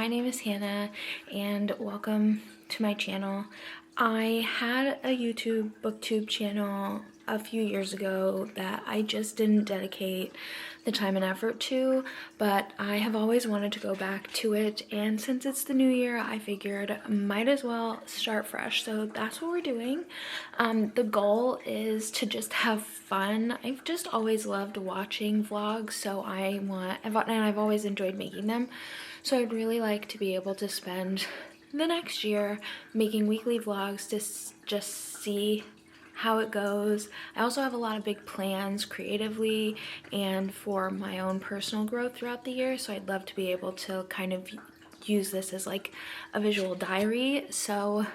my name is Hannah and welcome to my channel. I had a YouTube booktube channel a few years ago that I just didn't dedicate the time and effort to, but I have always wanted to go back to it, and since it's the new year I figured might as well start fresh, so that's what we're doing. The goal is to just have fun. I've just always loved watching vlogs, so I've always enjoyed making them, so I'd really like to be able to spend the next year making weekly vlogs to just see how it goes. I also have a lot of big plans creatively and for my own personal growth throughout the year, so I'd love to be able to kind of use this as like a visual diary. So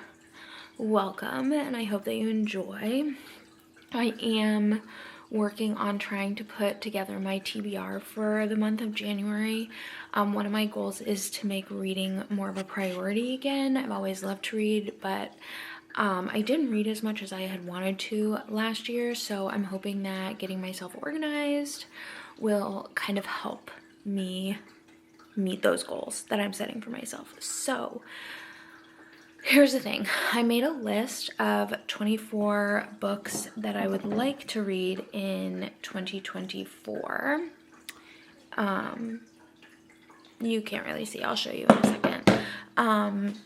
welcome, and I hope that you enjoy. I am working on trying to put together my TBR for the month of January. One of my goals is to make reading more of a priority again. I've always loved to read, but I didn't read as much as I had wanted to last year, so I'm hoping that getting myself organized will kind of help me meet those goals that I'm setting for myself. So here's the thing. I made a list of 24 books that I would like to read in 2024. You can't really see. I'll show you in a second.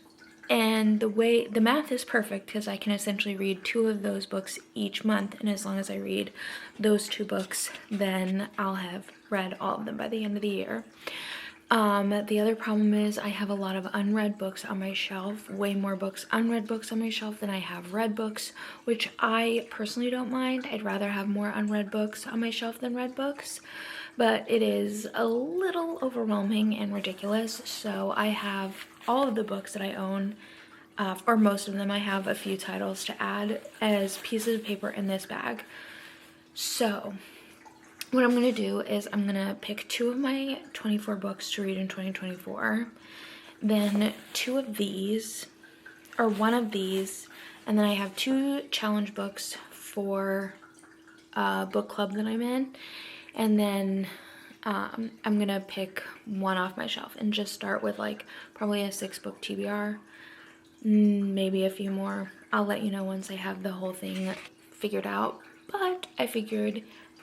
And the math is perfect because I can essentially read 2 of those books each month, and as long as I read those 2 books, then I'll have read all of them by the end of the year. The other problem is I have a lot of unread books on my shelf, way more unread books on my shelf than I have read books, which I personally don't mind. I'd rather have more unread books on my shelf than read books, but it is a little overwhelming and ridiculous. So I have all of the books that I own, or most of them. I have a few titles to add as pieces of paper in this bag. So what I'm going to do is I'm going to pick 2 of my 24 books to read in 2024, then 2 of these, or 1 of these, and then I have 2 challenge books for a book club that I'm in, and then I'm going to pick 1 off my shelf and just start with like probably a 6-book TBR, maybe a few more. I'll let you know once I have the whole thing figured out, but I figured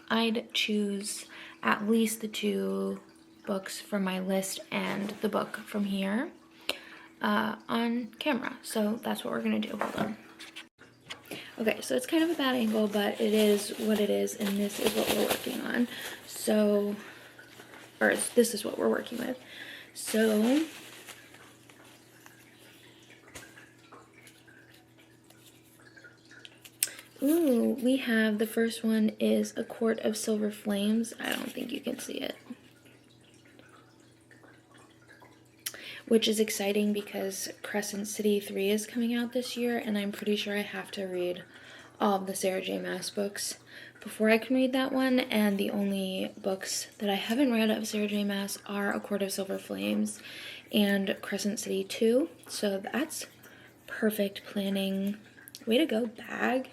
I'd choose at least the 2 books from my list and the book from here on camera. So that's what we're gonna do. Hold on. Okay, so it's kind of a bad angle, but it is what it is, and this is what we're working on. So, this is what we're working with. So ooh, we have, the first one is A Court of Silver Flames. I don't think you can see it. Which is exciting because Crescent City 3 is coming out this year, and I'm pretty sure I have to read all of the Sarah J. Maas books before I can read that one, and the only books that I haven't read of Sarah J. Maas are A Court of Silver Flames and Crescent City 2, so that's perfect planning. Way to go, bag.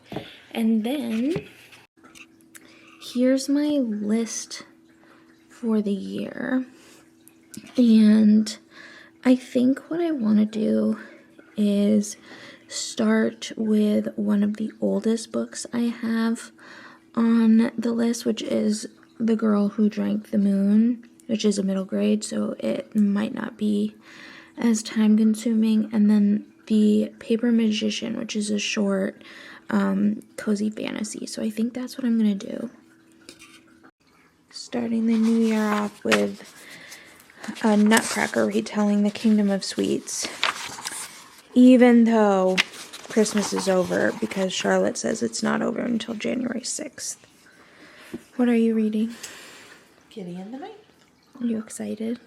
And then here's my list for the year, and I think what I want to do is start with one of the oldest books I have on the list, which is The Girl Who Drank the Moon, which is a middle grade, so it might not be as time consuming, and then The Paper Magician, which is a short cozy fantasy. So I think that's what I'm gonna do. Starting the new year off with a Nutcracker retelling The Kingdom of Sweets, even though Christmas is over, because Charlotte says it's not over until January 6th. What are you reading? Kitty and the Night. Are you excited?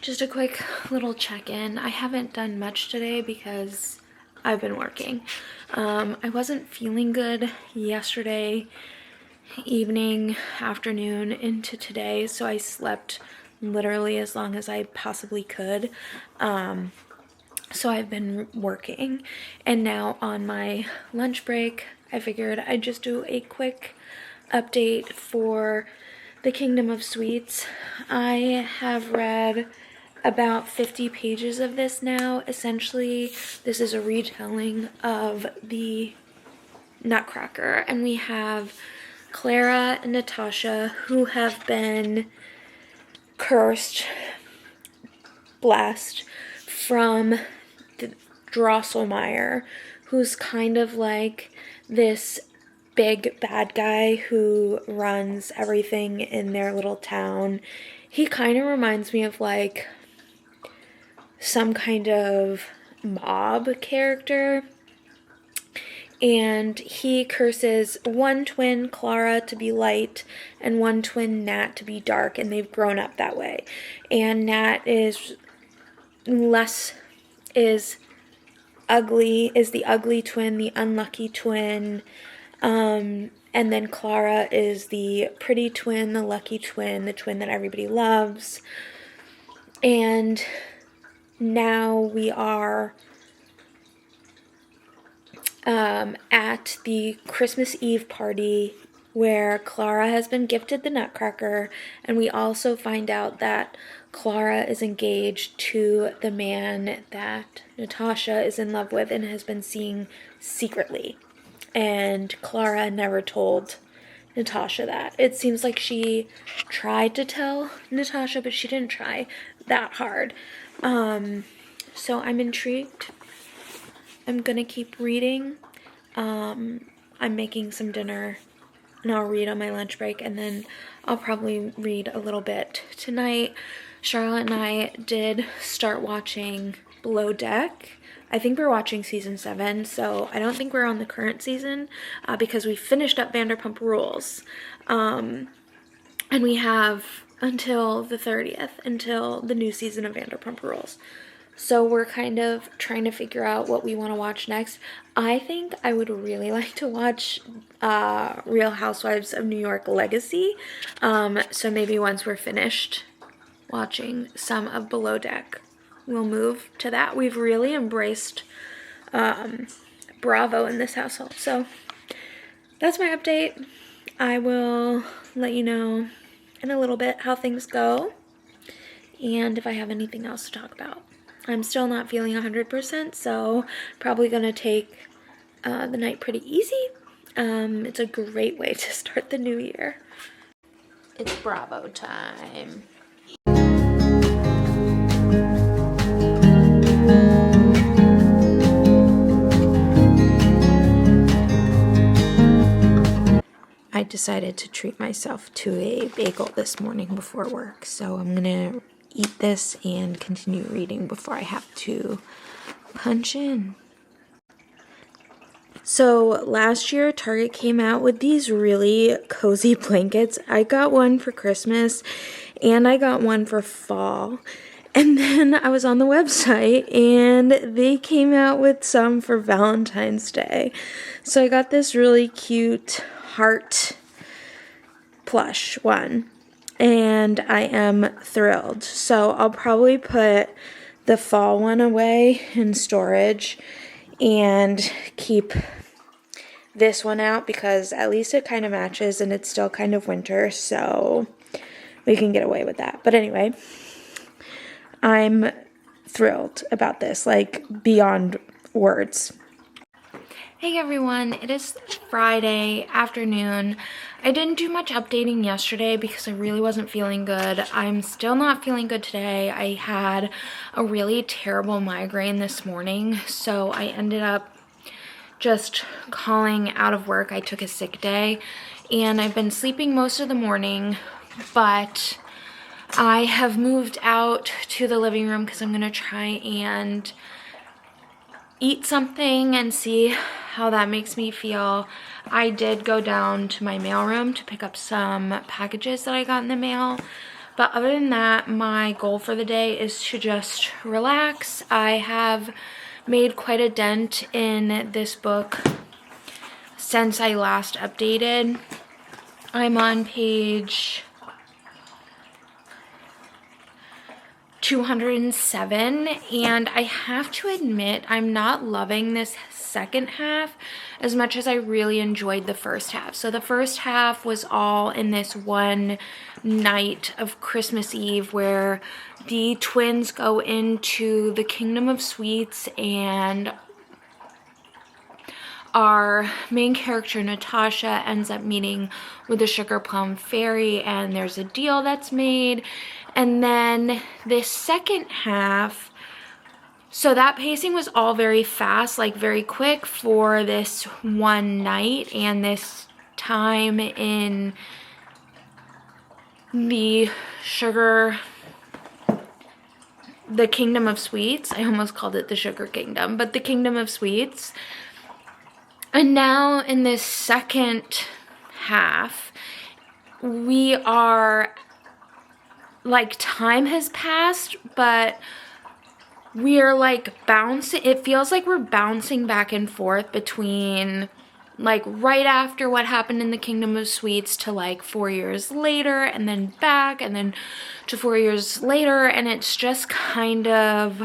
Just a quick little check-in. I haven't done much today because I've been working. I wasn't feeling good yesterday evening, afternoon into today, so I slept literally as long as I possibly could. So I've been working, and now on my lunch break, I figured I'd just do a quick update for The Kingdom of Sweets. I have read about 50 pages of this now. Essentially, this is a retelling of the Nutcracker, and we have Clara and Natasha, who have been cursed, blessed, from the Drosselmeyer, who's kind of like this big bad guy who runs everything in their little town. He kind of reminds me of like some kind of mob character. And he curses one twin, Clara, to be light, and one twin, Nat, to be dark, and they've grown up that way. And Nat is the ugly twin, the unlucky twin. And then Clara is the pretty twin, the lucky twin, the twin that everybody loves. And now we are at the Christmas Eve party where Clara has been gifted the Nutcracker, and we also find out that Clara is engaged to the man that Natasha is in love with and has been seeing secretly. And Clara never told Natasha that. It seems like she tried to tell Natasha, but she didn't try that hard. So I'm intrigued. I'm gonna keep reading. I'm making some dinner and I'll read on my lunch break, and then I'll probably read a little bit tonight. Charlotte and I did start watching Below Deck. I think we're watching season 7, so I don't think we're on the current season because we finished up Vanderpump Rules. And we have until the 30th, until the new season of Vanderpump Rules. So we're kind of trying to figure out what we want to watch next. I think I would really like to watch Real Housewives of New York Legacy. So maybe once we're finished watching some of Below Deck, we'll move to that. We've really embraced Bravo in this household. So that's my update. I will let you know in a little bit how things go and if I have anything else to talk about. I'm still not feeling 100%, so probably gonna take the night pretty easy. It's a great way to start the new year. It's Bravo time. I decided to treat myself to a bagel this morning before work, so I'm gonna eat this and continue reading before I have to punch in. So last year Target came out with these really cozy blankets. I got one for Christmas and I got one for fall. And then I was on the website and they came out with some for Valentine's Day. So I got this really cute heart plush one. And I am thrilled. So I'll probably put the fall one away in storage and keep this one out because at least it kind of matches and it's still kind of winter, so we can get away with that. But anyway, I'm thrilled about this, like beyond words. Hey everyone, it is Friday afternoon. I didn't do much updating yesterday because I really wasn't feeling good. I'm still not feeling good today. I had a really terrible migraine this morning, so I ended up just calling out of work. I took a sick day and I've been sleeping most of the morning, but I have moved out to the living room because I'm gonna try and eat something and see how that makes me feel. I did go down to my mailroom to pick up some packages that I got in the mail. But other than that, my goal for the day is to just relax. I have made quite a dent in this book since I last updated. I'm on page 207, and I have to admit I'm not loving this second half as much as I really enjoyed the first half. So the first half was all in this one night of Christmas Eve where the twins go into the Kingdom of Sweets, and our main character Natasha ends up meeting with the Sugar Plum Fairy, and there's a deal that's made. And then this second half, so that pacing was all very fast, like very quick for this one night and this time in the Kingdom of Sweets. I almost called it the Sugar Kingdom, but the Kingdom of Sweets. And now in this second half, we are, like, time has passed, but we're like bouncing. It feels like we're bouncing back and forth between like right after what happened in the Kingdom of Sweets to like 4 years later, and then back, and then to 4 years later. And it's just kind of,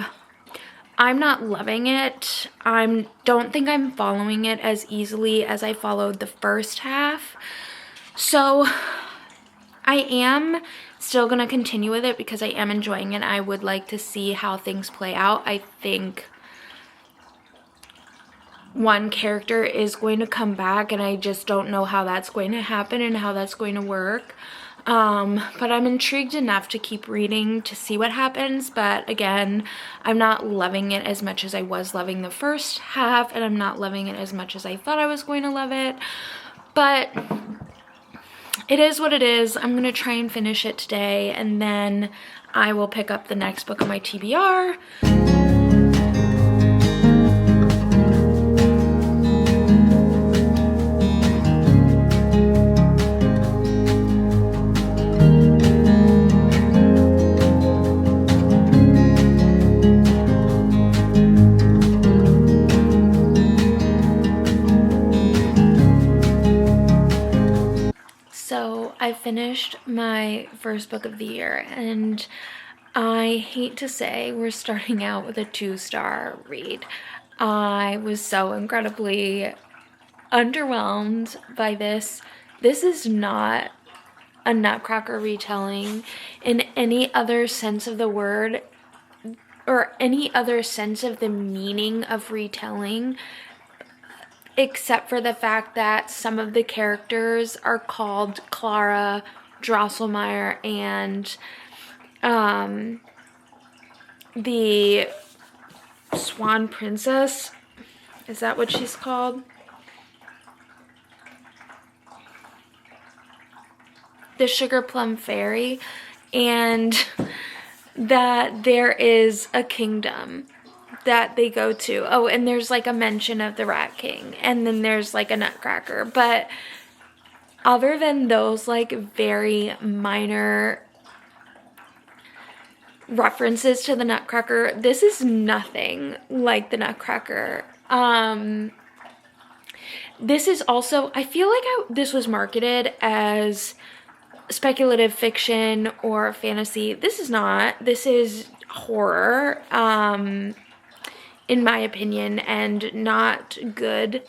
I'm not loving it. Don't think I'm following it as easily as I followed the first half. So I am still gonna continue with it because I am enjoying it. I would like to see how things play out. I think one character is going to come back, and I just don't know how that's going to happen and how that's going to work. But I'm intrigued enough to keep reading to see what happens. But again, I'm not loving it as much as I was loving the first half, and I'm not loving it as much as I thought I was going to love it. But it is what it is. I'm going to try and finish it today, and then I will pick up the next book on my TBR. So I finished my first book of the year, and I hate to say we're starting out with a 2-star read. I was so incredibly underwhelmed by this. This is not a Nutcracker retelling in any other sense of the word, or any other sense of the meaning of retelling, except for the fact that some of the characters are called Clara, Drosselmeyer, and the Swan Princess. Is that what she's called? The Sugar Plum Fairy. And that there is a kingdom that they go to. Oh, and there's like a mention of the Rat King, and then there's like a Nutcracker. But other than those like very minor references to the Nutcracker, this is nothing like the Nutcracker. This is also, I feel like this was marketed as speculative fiction or fantasy. This is not. This is horror. In my opinion, and not good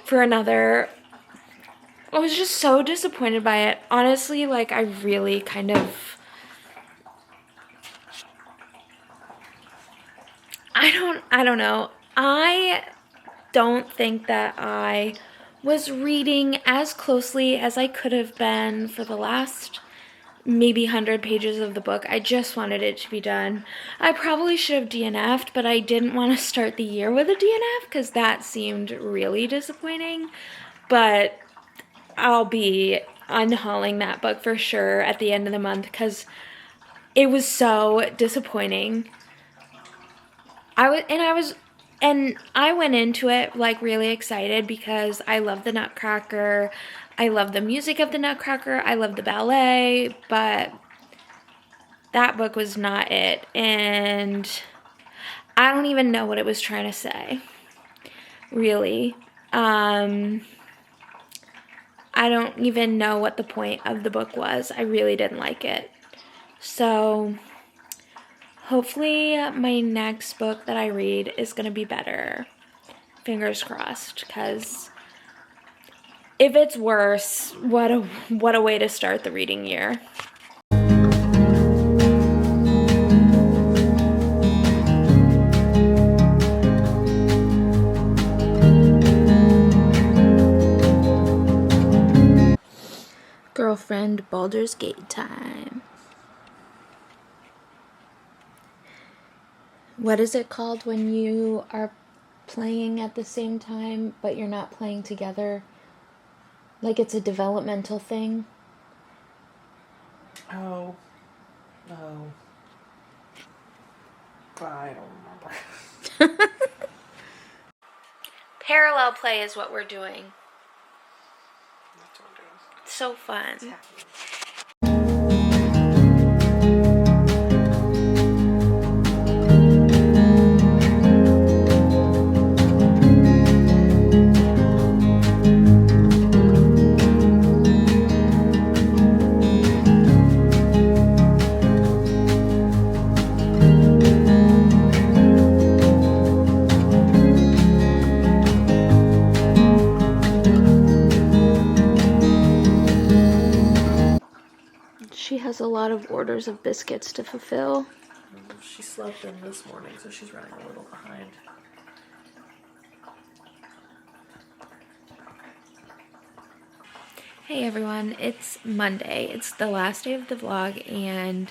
for another. I was just so disappointed by it. Honestly, like, I really kind of, I don't know. I don't think that I was reading as closely as I could have been for the last maybe 100 pages of the book. I just wanted it to be done. I probably should have DNF'd, but I didn't want to start the year with a DNF because that seemed really disappointing. But I'll be unhauling that book for sure at the end of the month because it was so disappointing. I went into it like really excited because I love the Nutcracker. I love the music of the Nutcracker. I love the ballet, but that book was not it. And I don't even know what it was trying to say, really. I don't even know what the point of the book was. I really didn't like it. So hopefully my next book that I read is going to be better. Fingers crossed, because if it's worse, what a way to start the reading year. Girlfriend Baldur's Gate time. What is it called when you are playing at the same time but you're not playing together? Like it's a developmental thing? Oh. No. I don't remember. Parallel play is what we're doing. That's what we're doing. It's so fun. Yeah. She has a lot of orders of biscuits to fulfill. She slept in this morning, so she's running a little behind. Hey everyone, it's Monday. It's the last day of the vlog, and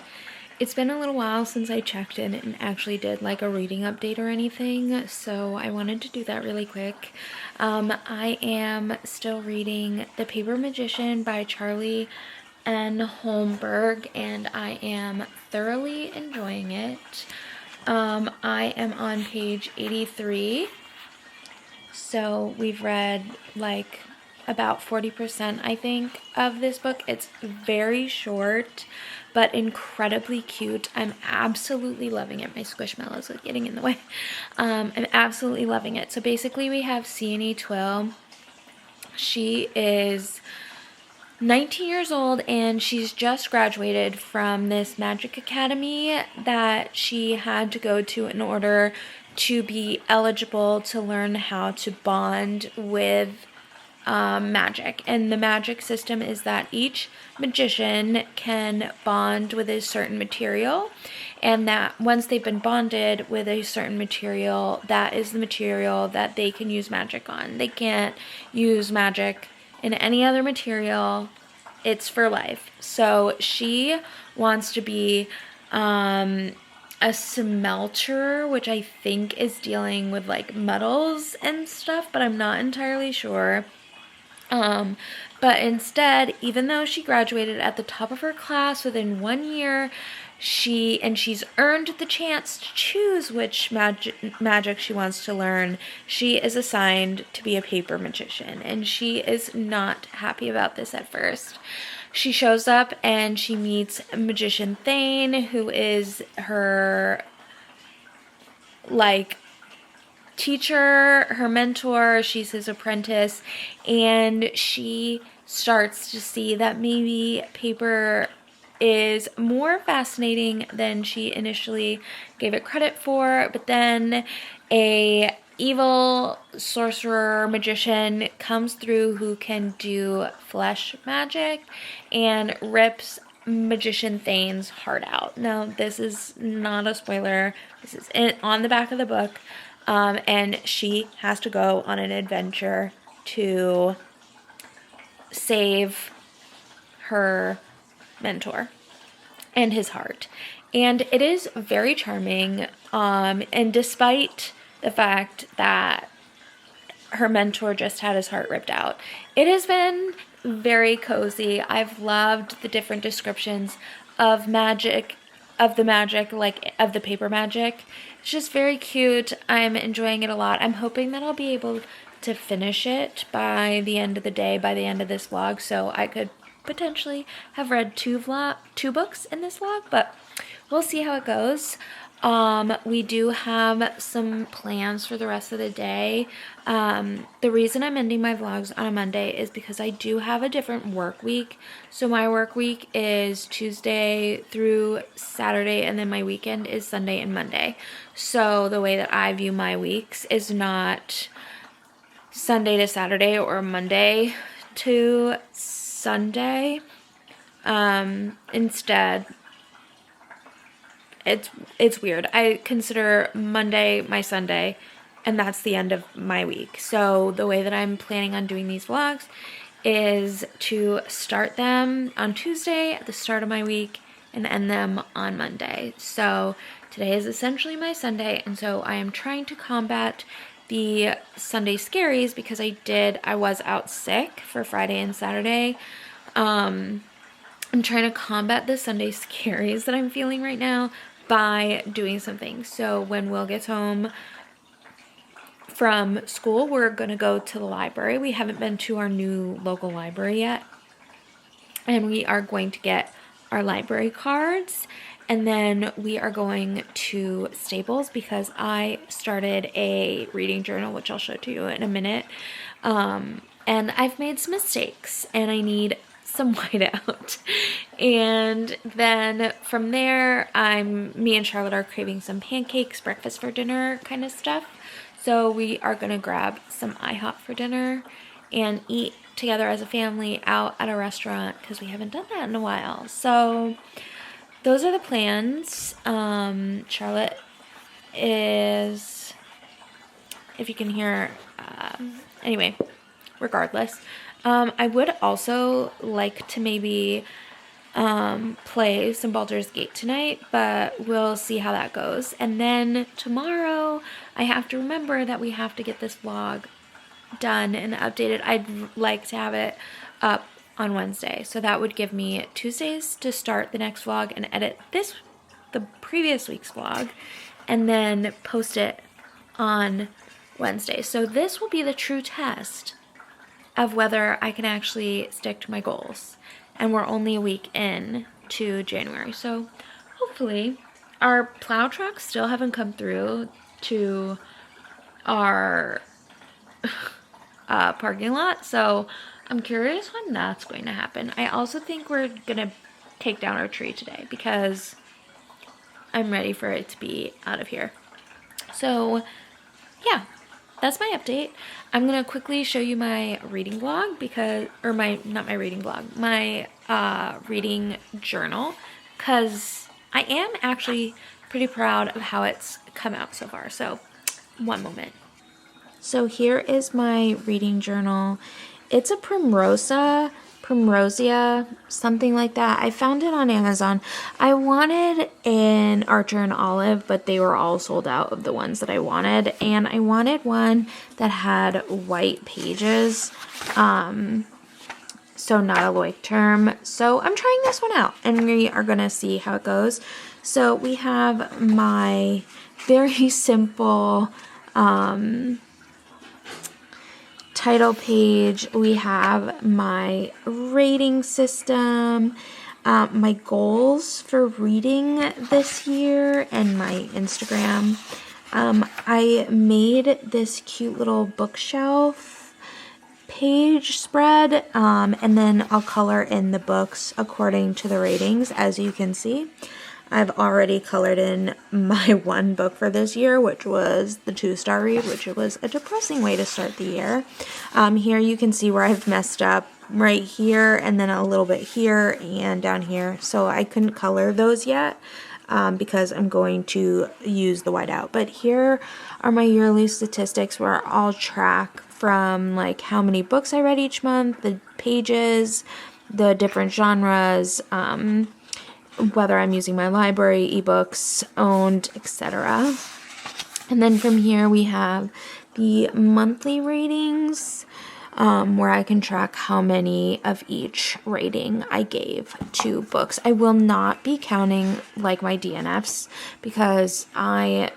it's been a little while since I checked in and actually did like a reading update or anything, so I wanted to do that really quick. I am still reading The Paper Magician by Charlie N. Holmberg, and I am thoroughly enjoying it. I am on page 83, so we've read like about 40%, I think, of this book. It's very short but incredibly cute. I'm absolutely loving it. My squishmallows are getting in the way. I'm absolutely loving it. So basically we have Sienna Twill. She is 19 years old, and she's just graduated from this magic academy that she had to go to in order to be eligible to learn how to bond with magic. And the magic system is that each magician can bond with a certain material, and that once they've been bonded with a certain material, that is the material that they can use magic on. They can't use magic in any other material. It's for life. So she wants to be a smelter, which I think is dealing with like metals and stuff, but I'm not entirely sure. But instead, even though she graduated at the top of her class within 1 year, she's earned the chance to choose which magic she wants to learn, she is assigned to be a paper magician, and she is not happy about this at first. She shows up and she meets Magician Thane, who is her like teacher, her mentor. She's his apprentice, and she starts to see that maybe paper is more fascinating than she initially gave it credit for. But then a evil sorcerer magician comes through who can do flesh magic and rips Magician Thane's heart out. Now, this is not a spoiler. This is on the back of the book. And she has to go on an adventure to save her mentor and his heart. And it is very charming. And despite the fact that her mentor just had his heart ripped out, it has been very cozy. I've loved the different descriptions of magic, of the paper magic. It's just very cute. I'm enjoying it a lot. I'm hoping that I'll be able to finish it by the end of the day, by the end of this vlog, so I could potentially have read two books in this vlog, but we'll see how it goes. We do have some plans for the rest of the day. The reason I'm ending my vlogs on a Monday is because I do have a different work week. So my work week is Tuesday through Saturday, and then my weekend is Sunday and Monday. So the way that I view my weeks is not Sunday to Saturday or Monday to Sunday. Instead, it's weird. I consider Monday my Sunday, and that's the end of my week. So the way that I'm planning on doing these vlogs is to start them on Tuesday at the start of my week and end them on Monday. So today is essentially my Sunday, and so I am trying to combat the Sunday scaries because I was out sick for Friday and Saturday. I'm trying to combat the Sunday scaries that I'm feeling right now by doing something. So when Will gets home from school, we're gonna go to the library. We haven't been to our new local library yet, and we are going to get our library cards, and then we are going to Staples because I started a reading journal, which I'll show to you in a minute, and I've made some mistakes and I need some whiteout. And then from there, me and Charlotte are craving some pancakes, breakfast for dinner kind of stuff. So we are gonna grab some IHOP for dinner and eat together as a family out at a restaurant because we haven't done that in a while. So those are the plans. Charlotte is, if you can hear, anyway, regardless. I would also like to maybe play some Baldur's Gate tonight, but we'll see how that goes. And then tomorrow, I have to remember that we have to get this vlog done and updated. I'd like to have it up on Wednesday, so that would give me Tuesdays to start the next vlog and edit the previous week's vlog, and then post it on Wednesday. So this will be the true test of whether I can actually stick to my goals. And we're only a week in to January. So hopefully our plow trucks still haven't come through to our parking lot. So I'm curious when that's going to happen. I also think we're gonna take down our tree today because I'm ready for it to be out of here. So yeah, that's my update. I'm gonna quickly show you my reading vlog my reading journal, because I am actually pretty proud of how it's come out so far. So one moment. So here is my reading journal. It's a Primrosia, something like that. I found it on Amazon. I wanted an Archer and Olive, but they were all sold out of the ones that I wanted. And I wanted one that had white pages, so not a Loic term. So I'm trying this one out, and we are gonna see how it goes. So we have my very simple title page. We have my rating system, my goals for reading this year, and my Instagram. I made this cute little bookshelf page spread, and then I'll color in the books according to the ratings, as you can see. I've already colored in my one book for this year, which was the 2-star read, which was a depressing way to start the year. Here you can see where I've messed up right here, and then a little bit here and down here. So I couldn't color those yet because I'm going to use the whiteout. But here are my yearly statistics where I'll track from like how many books I read each month, the pages, the different genres, whether I'm using my library, ebooks, owned, etc. And then from here we have the monthly ratings, where I can track how many of each rating I gave to books. I will not be counting like my DNFs because I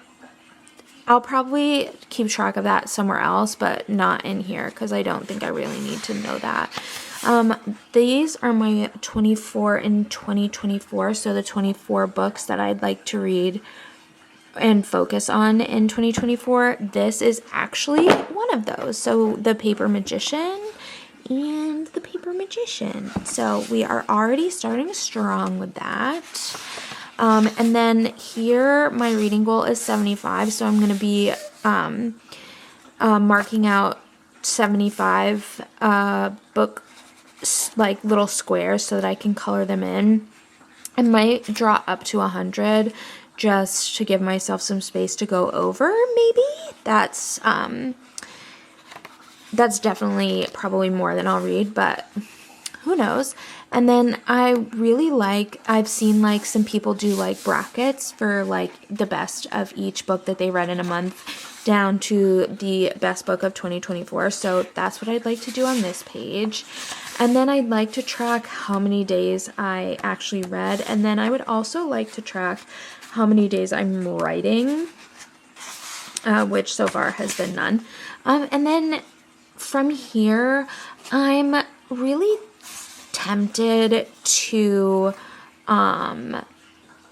I'll probably keep track of that somewhere else, but not in here because I don't think I really need to know that. These are my 24 in 2024, so the 24 books that I'd like to read and focus on in 2024. This is actually one of those. So The Paper Magician and The Paper Magician. So we are already starting strong with that. And then here my reading goal is 75, so I'm going to be marking out 75 book like little squares so that I can color them in. I might draw up to 100 just to give myself some space to go over, maybe. That's definitely probably more than I'll read, but who knows. And then I really I've seen like some people do like brackets for like the best of each book that they read in a month down to the best book of 2024. So that's what I'd like to do on this page. And then I'd like to track how many days I actually read. And then I would also like to track how many days I'm writing, which so far has been none. And then from here, I'm really tempted to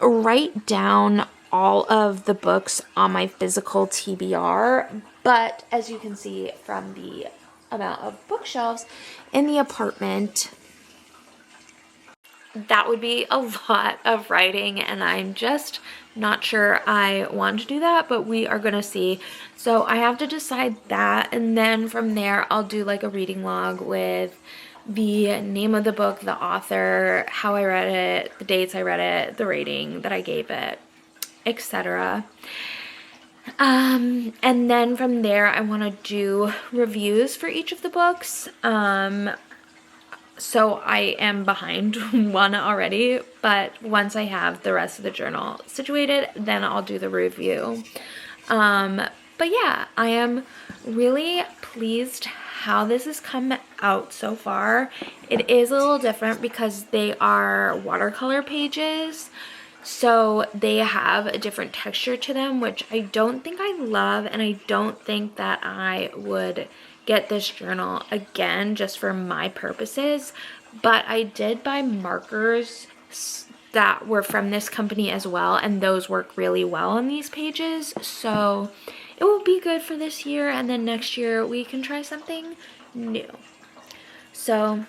write down all of the books on my physical TBR, but as you can see from the amount of bookshelves in the apartment, that would be a lot of writing, and I'm just not sure I want to do that, but we are gonna see. So I have to decide that, and then from there I'll do like a reading log with the name of the book, the author, how I read it, the dates I read it, the rating that I gave it, etc. And then from there I want to do reviews for each of the books. So I am behind one already, but once I have the rest of the journal situated, then I'll do the review. But yeah, I am really pleased how this has come out so far. It is a little different because they are watercolor pages, so they have a different texture to them, which I don't think I love, and I don't think that I would get this journal again just for my purposes. But I did buy markers that were from this company as well, and those work really well on these pages, so it will be good for this year, and then next year we can try something new. So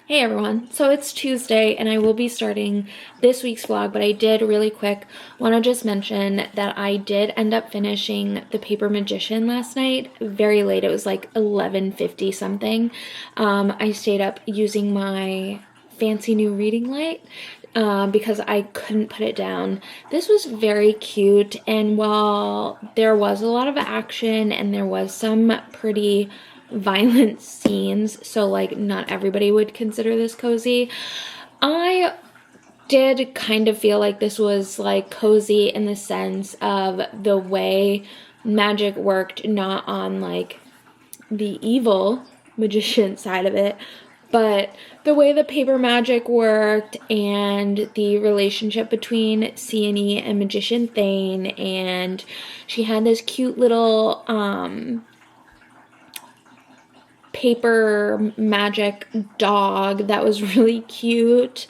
hey everyone, so it's Tuesday and I will be starting this week's vlog, but I did really quick want to just mention that I did end up finishing The Paper Magician last night very late. It was like 11:50 something. I stayed up using my fancy new reading light because I couldn't put it down. This was very cute, and while there was a lot of action and there was some pretty violent scenes, so like not everybody would consider this cozy, I did kind of feel like this was like cozy in the sense of the way magic worked, not on like the evil magician side of it, but the way the paper magic worked and the relationship between Sione and Magician Thane, and she had this cute little paper magic dog that was really cute.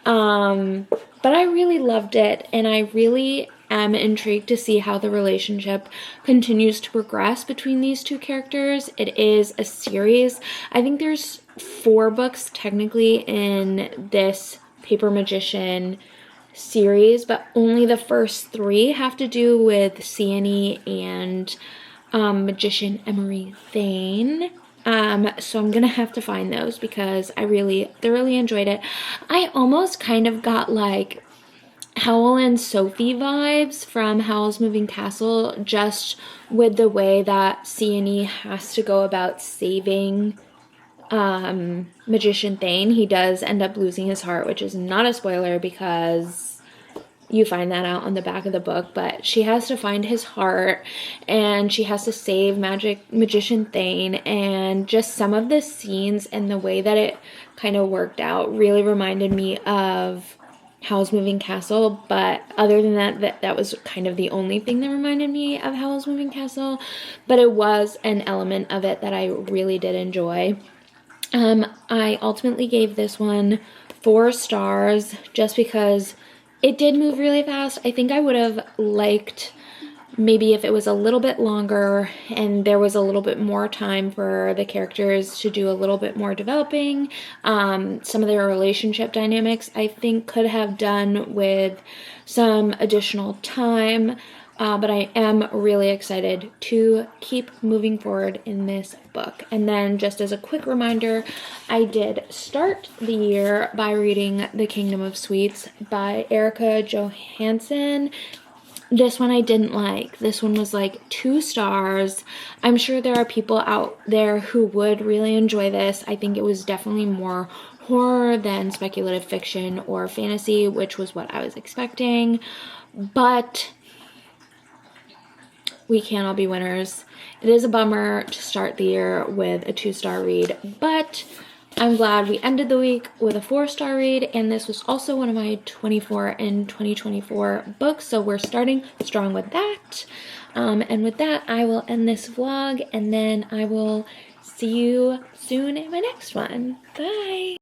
But I really loved it, and I really am intrigued to see how the relationship continues to progress between these two characters. It is a series. I think there's 4 books technically in this Paper Magician series, but only the first 3 have to do with Sione and Magician Emery Thane. So I'm gonna have to find those because I really thoroughly enjoyed it. I almost kind of got like Howl and Sophie vibes from Howl's Moving Castle, just with the way that Sienna has to go about saving Magician Thane. He does end up losing his heart, which is not a spoiler because you find that out on the back of the book, but she has to find his heart and she has to save Magician Thane, and just some of the scenes and the way that it kind of worked out really reminded me of Howl's Moving Castle. But other than that was kind of the only thing that reminded me of Howl's Moving Castle, but it was an element of it that I really did enjoy. I ultimately gave this one 4 stars just because it did move really fast. I think I would have liked maybe if it was a little bit longer and there was a little bit more time for the characters to do a little bit more developing. Some of their relationship dynamics I think could have done with some additional time. But I am really excited to keep moving forward in this book. And then just as a quick reminder, I did start the year by reading The Kingdom of Sweets by Erica Johansson. This one I didn't like. This one was like 2 stars. I'm sure there are people out there who would really enjoy this. I think it was definitely more horror than speculative fiction or fantasy, which was what I was expecting. But we can't all be winners. It is a bummer to start the year with a 2-star read, but I'm glad we ended the week with a 4-star read, and this was also one of my 24 and 2024 books, so we're starting strong with that. And with that, I will end this vlog, and then I will see you soon in my next one. Bye!